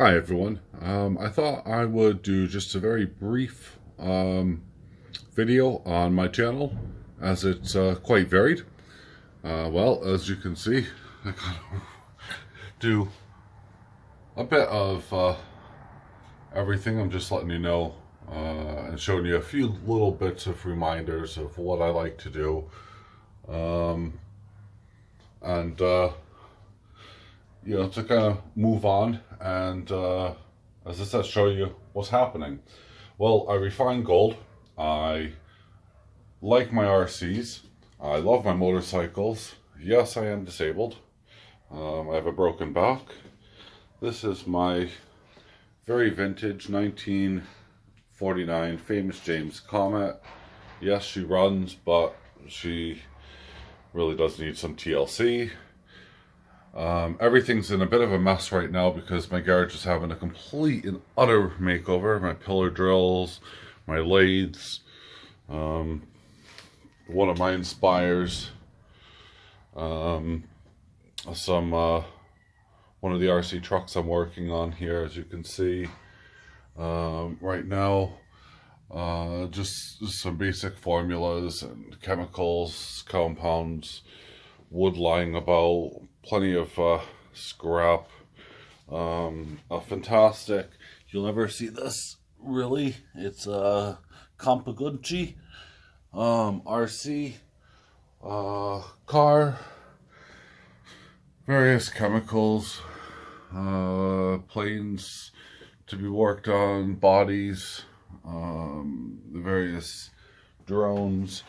Hi everyone. I thought I would do just a very brief video on my channel as it's quite varied. Well, as you can see, I kind of do a bit of everything. I'm just letting you know and showing you a few little bits of reminders of what I like to do. And to kind of move on and, as I said, show you what's happening. Well, I refine gold. I like my RCs. I love my motorcycles. Yes, I am disabled. I have a broken back. This is my very vintage 1949 famous James Comet. Yes, she runs, but she really does need some TLC. Everything's in a bit of a mess right now because my garage is having a complete and utter makeover. My pillar drills, my lathes, one of my Inspires, one of the RC trucks I'm working on here, as you can see. Right now, just some basic formulas and chemicals, compounds, wood lying about, plenty of scrap. A fantastic, you'll never see this really, it's a Kampagunchi RC car, various chemicals, planes to be worked on, bodies, the various drones,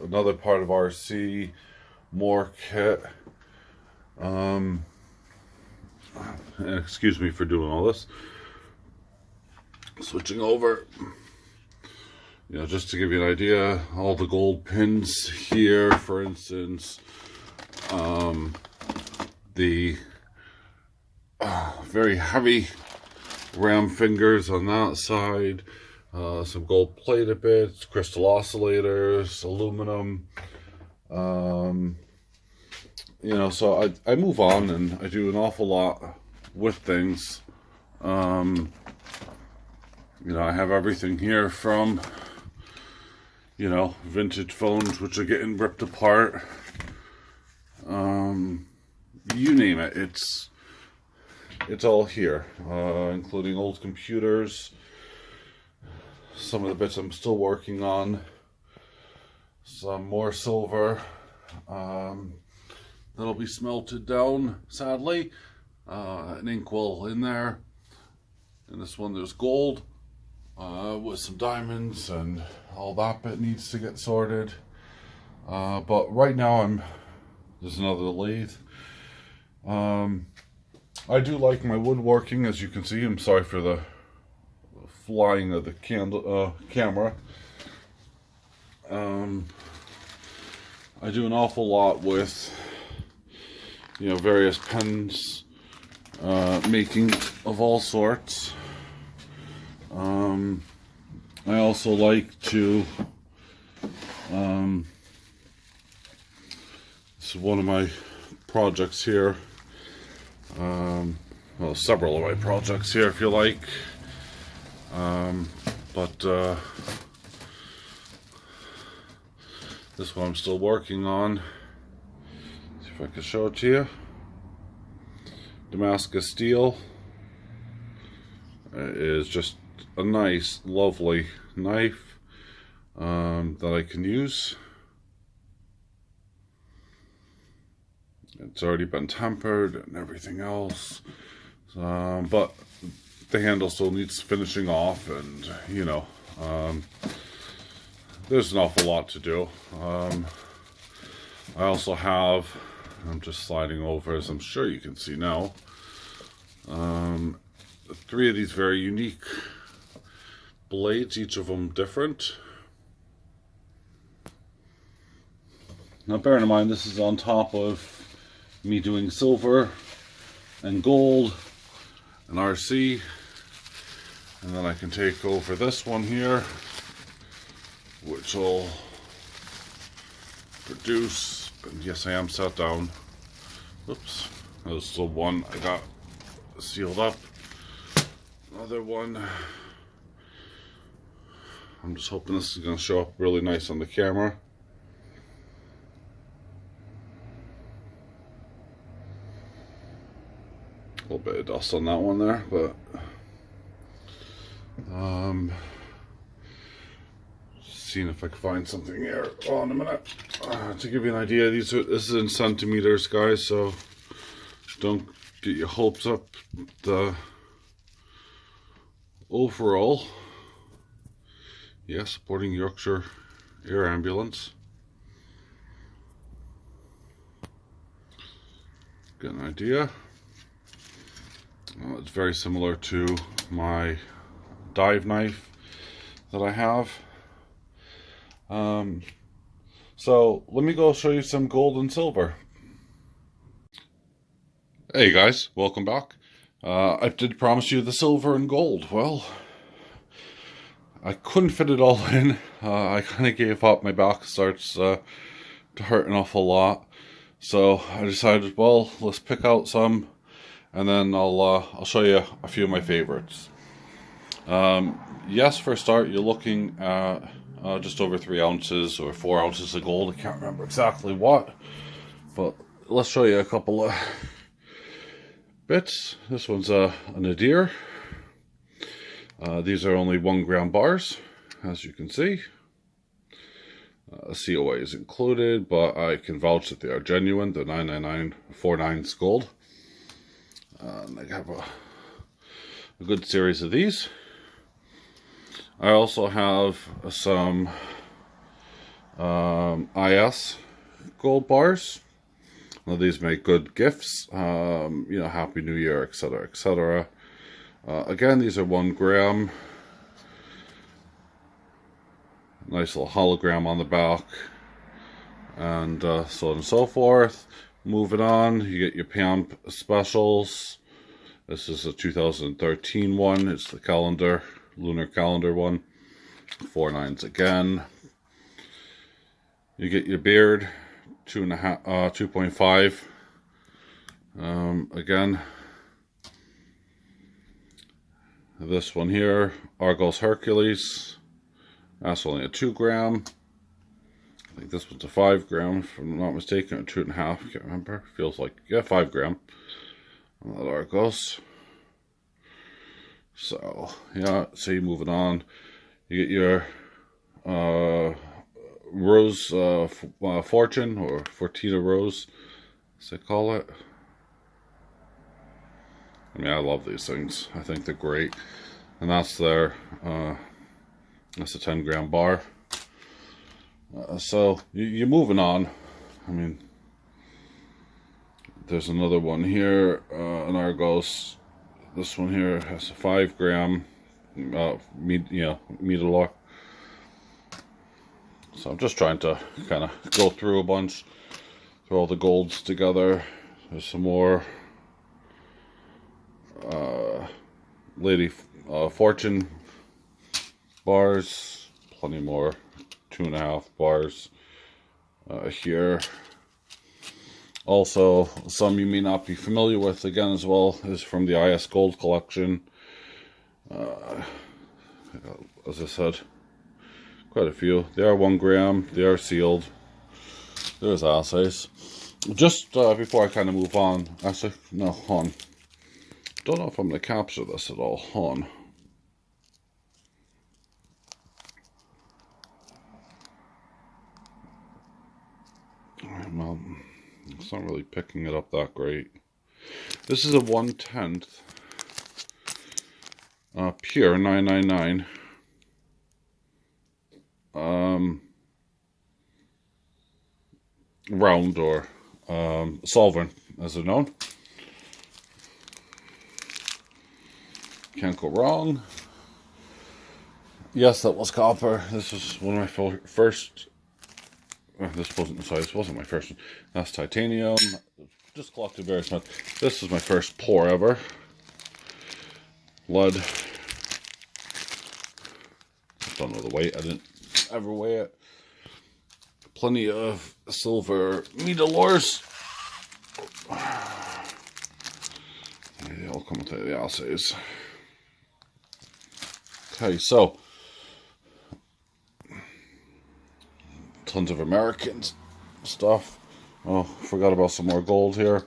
another part of RC, more kit, and excuse me for doing all this. Switching over, just to give you an idea, all the gold pins here, for instance, the very heavy ram fingers on that side, some gold plated bits, crystal oscillators, aluminum, so I move on and I do an awful lot with things. I have everything here from, vintage phones which are getting ripped apart, you name it, it's all here, including old computers, some of the bits I'm still working on, some more silver that'll be smelted down, sadly, an inkwell in there, and this one there's gold with some diamonds, and all that bit needs to get sorted, but right now there's another lathe. I do like my woodworking, as you can see. I'm sorry for the flying of the camera. I do an awful lot with, various pens, making of all sorts. I also like to, this is one of my projects here. Well, several of my projects here, if you like. This one I'm still working on. See if I can show it to you. Damascus steel. It is just a nice, lovely knife that I can use. It's already been tempered and everything else, but the handle still needs finishing off, and there's an awful lot to do. I also have, I'm just sliding over as I'm sure you can see now, 3 of these very unique blades, each of them different. Now bearing in mind this is on top of me doing silver and gold and RC, and then I can take over this one here, which will produce, and yes I am sat down, oops, There's the one I got sealed up. Another one. I'm just hoping this is going to show up really nice on the camera. A little bit of dust on that one there, but seeing if I can find something here. Oh, in a minute. To give you an idea, this is in centimeters, guys, so don't get your hopes up. The overall, yeah, supporting Yorkshire Air Ambulance. Get an idea. It's very similar to my dive knife that I have. So let me go show you some gold and silver. Hey guys, welcome back. I did promise you the silver and gold. Well, I couldn't fit it all in. I kind of gave up. My back starts to hurt an awful lot. So I decided, well, let's pick out some, and then I'll show you a few of my favorites. Yes, for a start, you're looking at just over 3 ounces or 4 ounces of gold. I can't remember exactly what, but let's show you a couple of bits. This one's a nadir. These are only 1 gram bars, as you can see. COA is included, but I can vouch that they are genuine. They're 99949 gold. And I have a good series of these. I also have some IS gold bars. Now these make good gifts, you know, Happy New Year, etc., etc. Again, these are 1 gram. Nice little hologram on the back, and so on and so forth. Moving on, you get your PAMP specials. This is a 2013 one. It's the calendar, lunar calendar one. 4 nines again. You get your beard, 2.5. Again, this one here, Argos Hercules. That's only a 2 gram. I think this one's a 5 gram, if I'm not mistaken, or 2.5. Can't remember. Feels like, yeah, 5 gram. And that Argos. So yeah, so you're moving on. You get your Rose Fortune, or Fortuna Rose, as they call it. I mean, I love these things. I think they're great. And that's their that's a 10 gram bar. So you're moving on. I mean, there's another one here, an Argos. This one here has a 5 gram Meadalor. So I'm just trying to kind of go through a bunch, throw all the golds together. There's some more Lady Fortune bars, plenty more 2.5 bars here. Also, some you may not be familiar with, again, as well, is from the IS Gold collection. As I said, quite a few. They are 1 gram, they are sealed. There's assays. Just before I kind of move on, actually, no, hold on. Don't know if I'm going to capture this at all. Hold on. Well, it's not really picking it up that great. This is a 1/10 pure 999 round, or solvent, as they're known. Can't go wrong. Yes, that was copper. This was one of my first. This wasn't my first one. That's titanium. Just collected various metals. This was my first pour ever. Lead. Don't know the weight. I didn't ever weigh it. Plenty of silver Meadalors. I'll come with the assays. Okay, so tons of American stuff. Oh, forgot about some more gold here.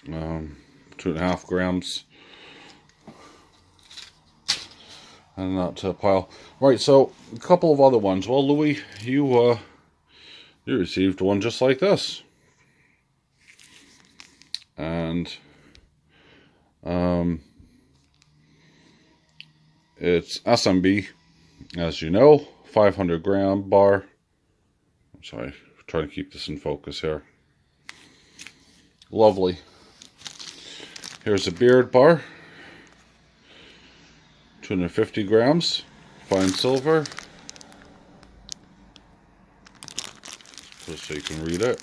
2.5 grams. And that pile. Right, so a couple of other ones. Well, Louis, you received one just like this. And it's SMB, as you know, 500 gram bar. I'm sorry, I'm trying to keep this in focus here. Lovely. Here's a beard bar. 250 grams, fine silver. Just so you can read it.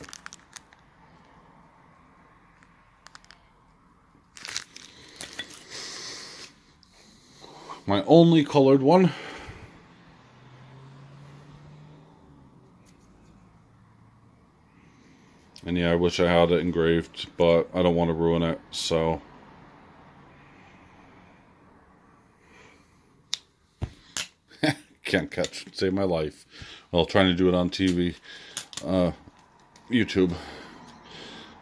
My only colored one. And yeah, I wish I had it engraved, but I don't want to ruin it, so. Can't catch, save my life. Well, trying to do it on TV, YouTube.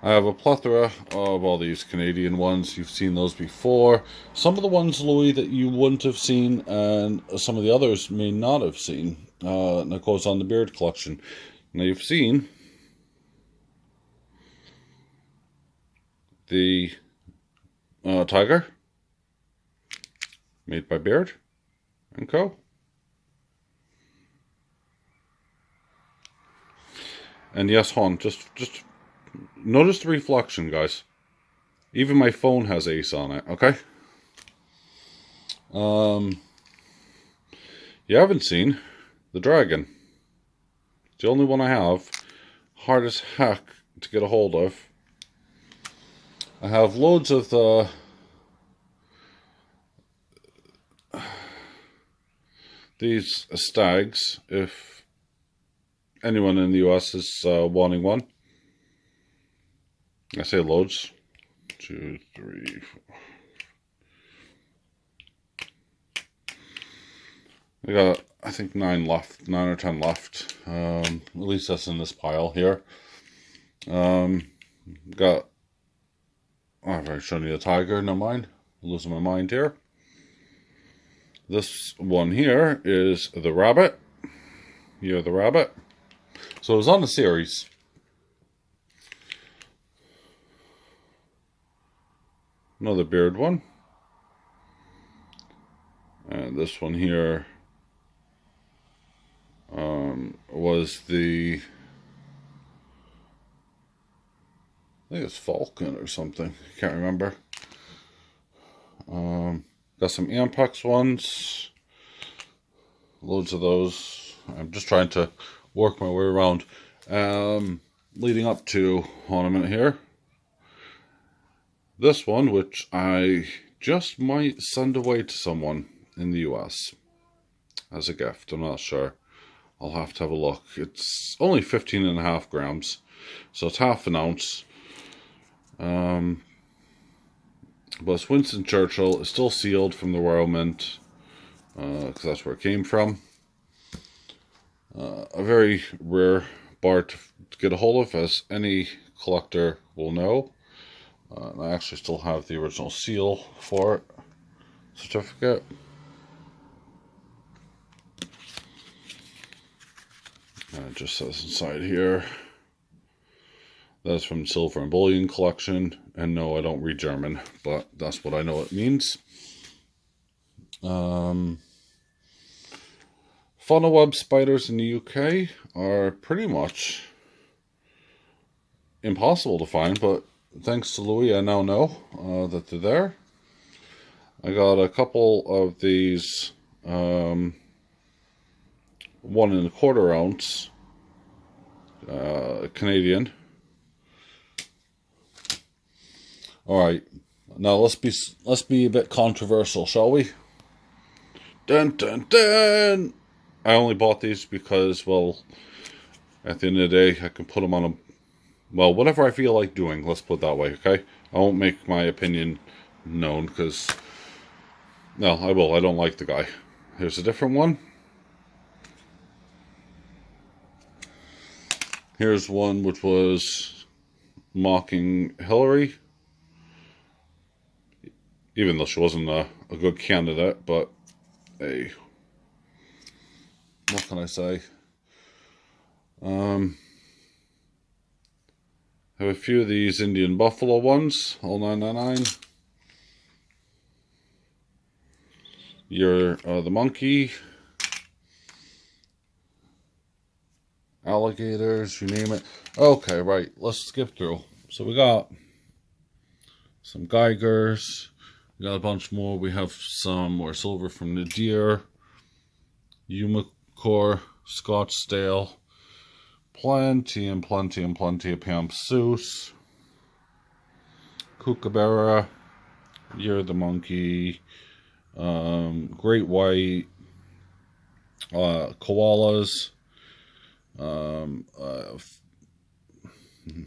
I have a plethora of all these Canadian ones. You've seen those before. Some of the ones, Louis, that you wouldn't have seen, and some of the others may not have seen. And that goes on the beard collection. Now, you've seen the tiger, made by Beard & Co. And yes, hon, just notice the reflection, guys. Even my phone has Ace on it, okay? You haven't seen the dragon. It's the only one I have. Hard as heck to get a hold of. I have loads of the these stags, if anyone in the US is wanting one. I say loads. 2, 3, 4. I got, I think 9 left, 9 or 10 left. At least that's in this pile here. Got, I've already shown you the tiger, no mind. I'm losing my mind here. This one here is the rabbit. You're the rabbit. So it was on the series. Another beard one. And this one here was the, I think it's Falcon or something. Can't remember. Got some Ampex ones. Loads of those. I'm just trying to work my way around. Leading up to ornament here. This one, which I just might send away to someone in the US as a gift. I'm not sure. I'll have to have a look. It's only 15.5 grams, so it's half an ounce. But it's Winston Churchill. It's still sealed from the Royal Mint, because that's where it came from. A very rare bar to get a hold of, as any collector will know. And I actually still have the original seal for it, certificate. And it just says inside here, that's from Silver and Bullion collection. And no, I don't read German, but that's what I know it means. Funnel web spiders in the UK are pretty much impossible to find, but thanks to Louis, I now know that they're there. I got a couple of these 1.25 ounce Canadian. All right, now let's be a bit controversial, shall we? Dun dun dun. I only bought these because, well, at the end of the day, I can put them on well, whatever I feel like doing, let's put it that way, okay? I won't make my opinion known, because, no, I will. I don't like the guy. Here's a different one. Here's one which was mocking Hillary, even though she wasn't a good candidate, but hey, what can I say? Have a few of these Indian buffalo ones, all 999. You're the monkey, alligators, you name it. Okay, right, let's skip through. So we got some Geigers, we got a bunch more. We have some more silver from the deer, Umicore, Scottsdale, plenty and plenty and plenty of Pamsus, Kookaburra, you're the monkey, great white, koalas,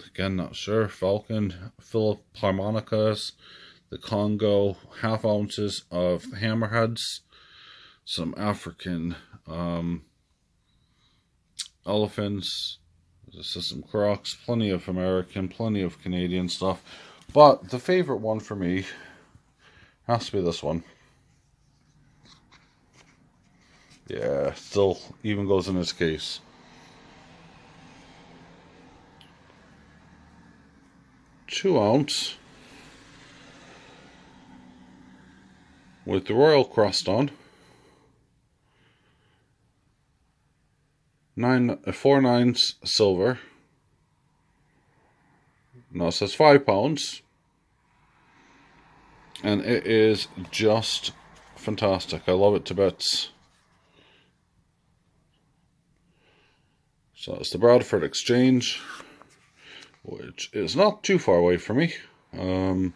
again not sure, falcon, Philharmonicas, the Congo, half ounces of hammerheads, some African elephants, some crocs, plenty of American, plenty of Canadian stuff, but the favorite one for me has to be this one. Yeah, still even goes in his case. $2 ounce with the royal crust on. 4 nines silver. No, it says 5 pounds. And it is just fantastic. I love it to bits. So it's the Bradford Exchange, which is not too far away from me. There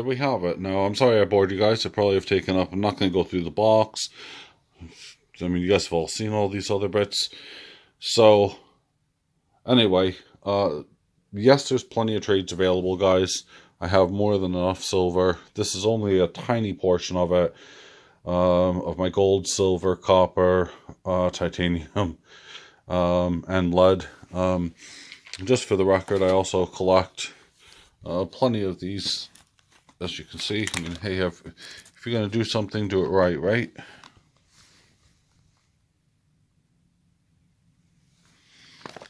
we have it. Now, I'm sorry I bored you guys. I probably have taken up. I'm not going to go through the box. I mean, you guys have all seen all these other bits. So, anyway, yes, there's plenty of trades available, guys. I have more than enough silver. This is only a tiny portion of it. Of my gold, silver, copper, titanium, and lead. Just for the record, I also collect plenty of these, as you can see. I mean, hey, if you're going to do something, do it right?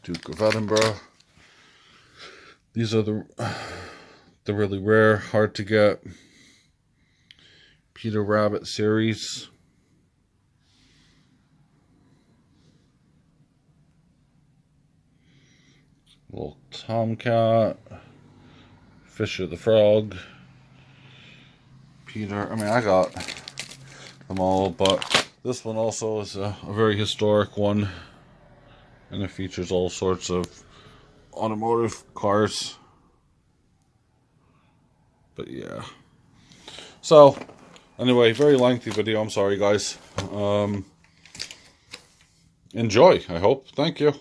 Duke of Edinburgh. These are the really rare, hard to get Peter Rabbit series. Little Tomcat, Fisher the Frog, Peter. I mean, I got them all, but this one also is a very historic one, and it features all sorts of automotive cars. But yeah. So, anyway, very lengthy video. I'm sorry, guys. Enjoy, I hope. Thank you.